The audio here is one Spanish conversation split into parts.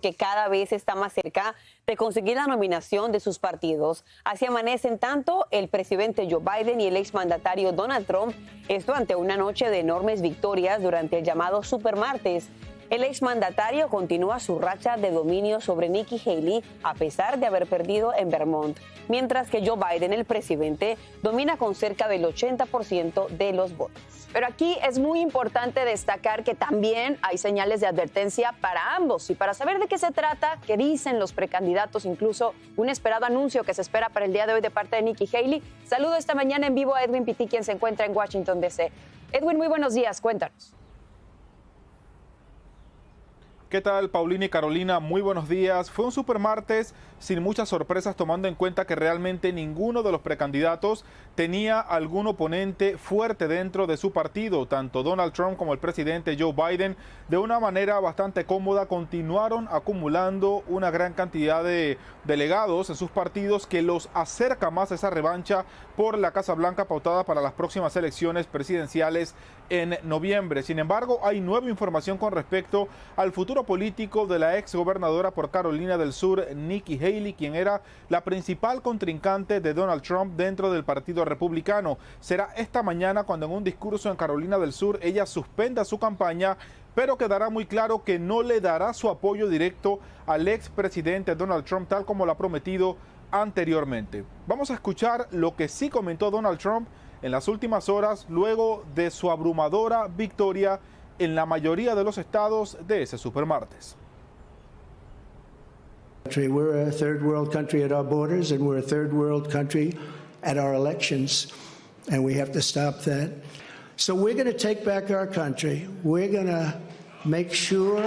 que cada vez está más cerca de conseguir la nominación de sus partidos. Así amanecen tanto el presidente Joe Biden y el exmandatario Donald Trump, esto ante una noche de enormes victorias durante el llamado Supermartes. El exmandatario continúa su racha de dominio sobre Nikki Haley a pesar de haber perdido en Vermont, mientras que Joe Biden, el presidente, domina con cerca del 80% de los votos. Pero aquí es muy importante destacar que también hay señales de advertencia para ambos. Y para saber de qué se trata, qué dicen los precandidatos, incluso un esperado anuncio que se espera para el día de hoy de parte de Nikki Haley, saludo esta mañana en vivo a Edwin Pitti, quien se encuentra en Washington, D.C. Edwin, muy buenos días, cuéntanos. ¿Qué tal, Paulina y Carolina? Muy buenos días. Fue un supermartes sin muchas sorpresas, tomando en cuenta que realmente ninguno de los precandidatos tenía algún oponente fuerte dentro de su partido. Tanto Donald Trump como el presidente Joe Biden, de una manera bastante cómoda, continuaron acumulando una gran cantidad de delegados en sus partidos que los acerca más a esa revancha por la Casa Blanca pautada para las próximas elecciones presidenciales en noviembre. Sin embargo, hay nueva información con respecto al futuro político de la ex gobernadora por Carolina del Sur, Nikki Haley, quien era la principal contrincante de Donald Trump dentro del Partido Republicano. Será esta mañana cuando en un discurso en Carolina del Sur ella suspenda su campaña, pero quedará muy claro que no le dará su apoyo directo al expresidente Donald Trump, tal como lo ha prometido anteriormente. Vamos a escuchar lo que sí comentó Donald Trump en las últimas horas luego de su abrumadora victoria en la mayoría de los estados de ese supermartes. We're a third world country at our borders, and we're a third world country at our elections, and we have to stop that. So we're going to take back our country. We're going to make sure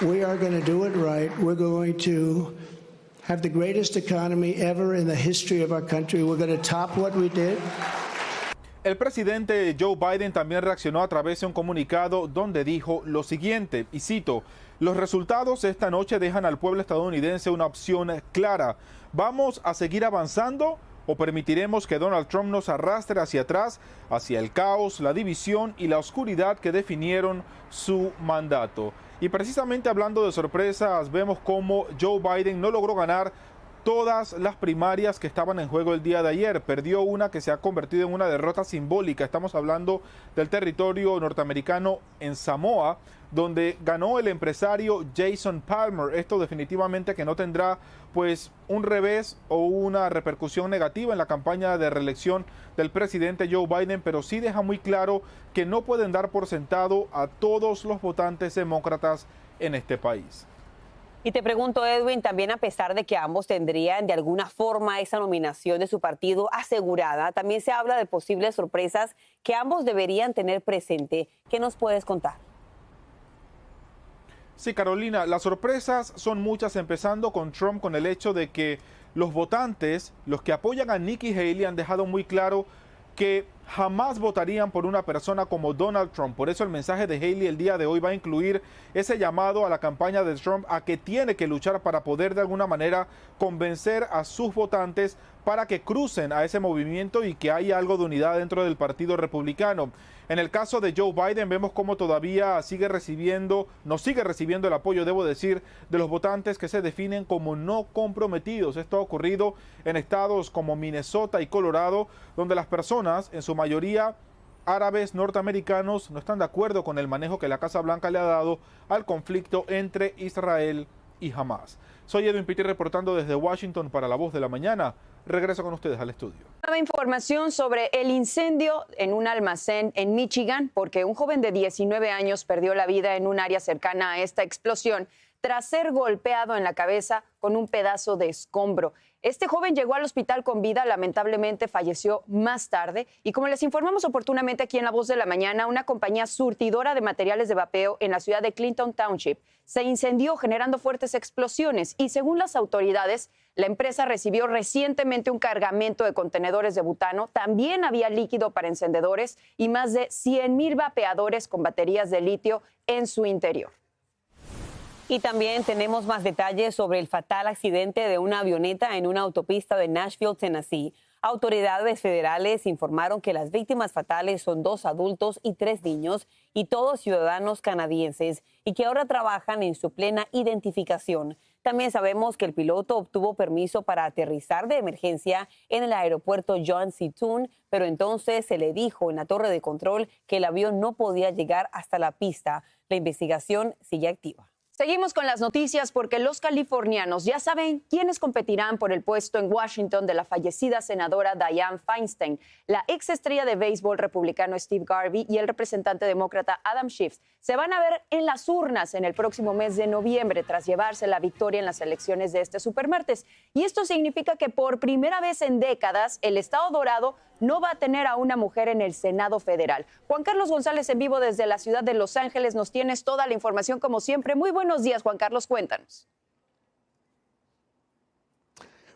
we are going to do it right. We're going to have the greatest economy ever in the history of our country. We're going to top what we did. El presidente Joe Biden también reaccionó a través de un comunicado donde dijo lo siguiente, y cito: los resultados esta noche dejan al pueblo estadounidense una opción clara. ¿Vamos a seguir avanzando o permitiremos que Donald Trump nos arrastre hacia atrás, hacia el caos, la división y la oscuridad que definieron su mandato? Y precisamente hablando de sorpresas, vemos cómo Joe Biden no logró ganar todas las primarias que estaban en juego el día de ayer. Perdió una que se ha convertido en una derrota simbólica. Estamos hablando del territorio norteamericano en Samoa, donde ganó el empresario Jason Palmer. Esto definitivamente que no tendrá pues un revés o una repercusión negativa en la campaña de reelección del presidente Joe Biden, pero sí deja muy claro que no pueden dar por sentado a todos los votantes demócratas en este país. Y te pregunto, Edwin, también a pesar de que ambos tendrían de alguna forma esa nominación de su partido asegurada, también se habla de posibles sorpresas que ambos deberían tener presente. ¿Qué nos puedes contar? Sí, Carolina, las sorpresas son muchas, empezando con Trump, con el hecho de que los votantes, los que apoyan a Nikki Haley, han dejado muy claro que jamás votarían por una persona como Donald Trump. Por eso el mensaje de Haley el día de hoy va a incluir ese llamado a la campaña de Trump a que tiene que luchar para poder de alguna manera convencer a sus votantes para que crucen a ese movimiento y que haya algo de unidad dentro del Partido Republicano. En el caso de Joe Biden vemos cómo todavía no sigue recibiendo el apoyo, debo decir, de los votantes que se definen como no comprometidos. Esto ha ocurrido en estados como Minnesota y Colorado, donde las personas, en su mayoría árabes norteamericanos, no están de acuerdo con el manejo que la Casa Blanca le ha dado al conflicto entre Israel y Hamas. Soy Edwin Pitti reportando desde Washington para La Voz de la Mañana. Regreso con ustedes al estudio. Nueva información sobre el incendio en un almacén en Michigan, porque un joven de 19 años perdió la vida en un área cercana a esta explosión tras ser golpeado en la cabeza con un pedazo de escombro. Este joven llegó al hospital con vida, lamentablemente falleció más tarde. Y como les informamos oportunamente aquí en La Voz de la Mañana, una compañía surtidora de materiales de vapeo en la ciudad de Clinton Township se incendió generando fuertes explosiones. Y según las autoridades, la empresa recibió recientemente un cargamento de contenedores de butano. También había líquido para encendedores y más de 100,000 vapeadores con baterías de litio en su interior. Y también tenemos más detalles sobre el fatal accidente de una avioneta en una autopista de Nashville, Tennessee. Autoridades federales informaron que las víctimas fatales son 2 adultos y 3 niños, y todos ciudadanos canadienses, y que ahora trabajan en su plena identificación. También sabemos que el piloto obtuvo permiso para aterrizar de emergencia en el aeropuerto John C. Toon, pero entonces se le dijo en la torre de control que el avión no podía llegar hasta la pista. La investigación sigue activa. Seguimos con las noticias porque los californianos ya saben quiénes competirán por el puesto en Washington de la fallecida senadora Dianne Feinstein. La ex estrella de béisbol republicano Steve Garvey y el representante demócrata Adam Schiff se van a ver en las urnas en el próximo mes de noviembre tras llevarse la victoria en las elecciones de este supermartes. Y esto significa que por primera vez en décadas el Estado Dorado no va a tener a una mujer en el Senado federal. Juan Carlos González, en vivo desde la ciudad de Los Ángeles, nos tienes toda la información como siempre. Muy buenos días, Juan Carlos, cuéntanos.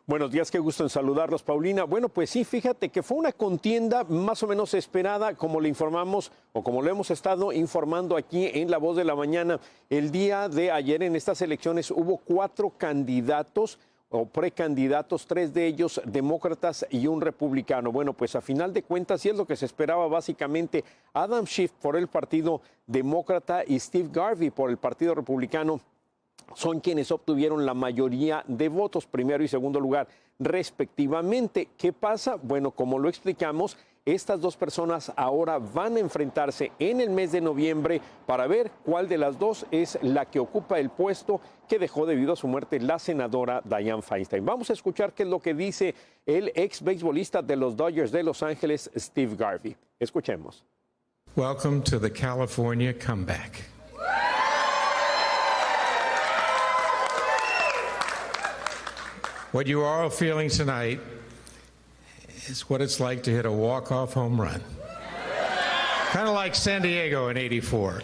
Buenos días, qué gusto en saludarlos, Paulina. Bueno, pues sí, fíjate que fue una contienda más o menos esperada, como le informamos o como lo hemos estado informando aquí en La Voz de la Mañana. El día de ayer en estas elecciones hubo 4 candidatos o precandidatos, 3 de ellos demócratas y un republicano. Bueno, pues a final de cuentas, y es lo que se esperaba básicamente, Adam Schiff por el Partido Demócrata y Steve Garvey por el Partido Republicano son quienes obtuvieron la mayoría de votos, primero y segundo lugar, respectivamente. ¿Qué pasa? Bueno, como lo explicamos, estas 2 personas ahora van a enfrentarse en el mes de noviembre para ver cuál de las 2 es la que ocupa el puesto que dejó debido a su muerte la senadora Dianne Feinstein. Vamos a escuchar qué es lo que dice el ex beisbolista de los Dodgers de Los Ángeles, Steve Garvey. Escuchemos. Welcome to the California comeback. What you are all feeling tonight is what it's like to hit a walk-off home run. Kind of like San Diego in '84.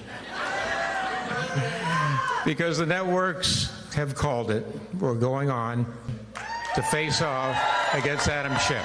Because the networks have called it. We're going on to face off against Adam Schiff.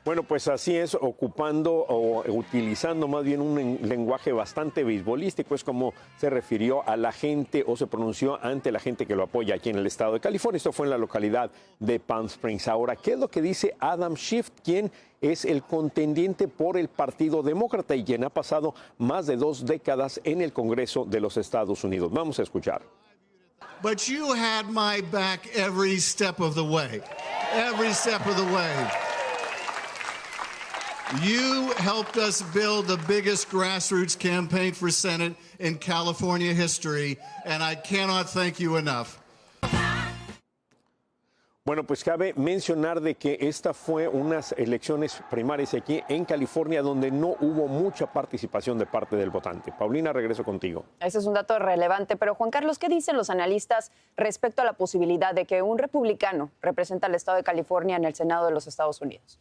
Bueno, pues así es, ocupando o utilizando más bien un lenguaje bastante beisbolístico, es como se refirió a la gente o se pronunció ante la gente que lo apoya aquí en el estado de California. Esto fue en la localidad de Palm Springs. Ahora, ¿qué es lo que dice Adam Schiff, quien es el contendiente por el Partido Demócrata y quien ha pasado más de 2 décadas en el Congreso de los Estados Unidos? Vamos a escuchar. But you had my back every step of the way. Every step of the way. You helped us build the biggest grassroots campaign for Senate in California history, and I cannot thank you enough. Bueno, pues cabe mencionar de que esta fue unas elecciones primarias aquí en California donde no hubo mucha participación de parte del votante. Paulina, regreso contigo. Ese es un dato relevante, pero Juan Carlos, ¿qué dicen los analistas respecto a la posibilidad de que un republicano represente al estado de California en el Senado de los Estados Unidos?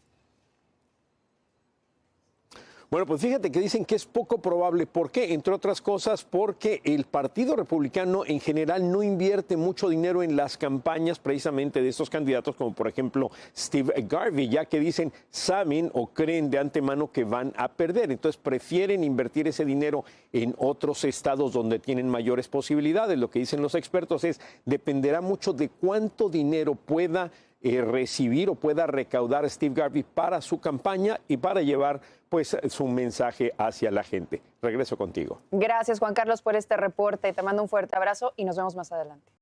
Bueno, pues fíjate que dicen que es poco probable. ¿Por qué? Entre otras cosas, porque el Partido Republicano en general no invierte mucho dinero en las campañas precisamente de estos candidatos, como por ejemplo Steve Garvey, ya que dicen, saben o creen de antemano que van a perder. Entonces prefieren invertir ese dinero en otros estados donde tienen mayores posibilidades. Lo que dicen los expertos es, dependerá mucho de cuánto dinero pueda recibir o pueda recaudar Steve Garvey para su campaña y para llevar pues su mensaje hacia la gente. Regreso contigo. Gracias, Juan Carlos, por este reporte. Te mando un fuerte abrazo y nos vemos más adelante.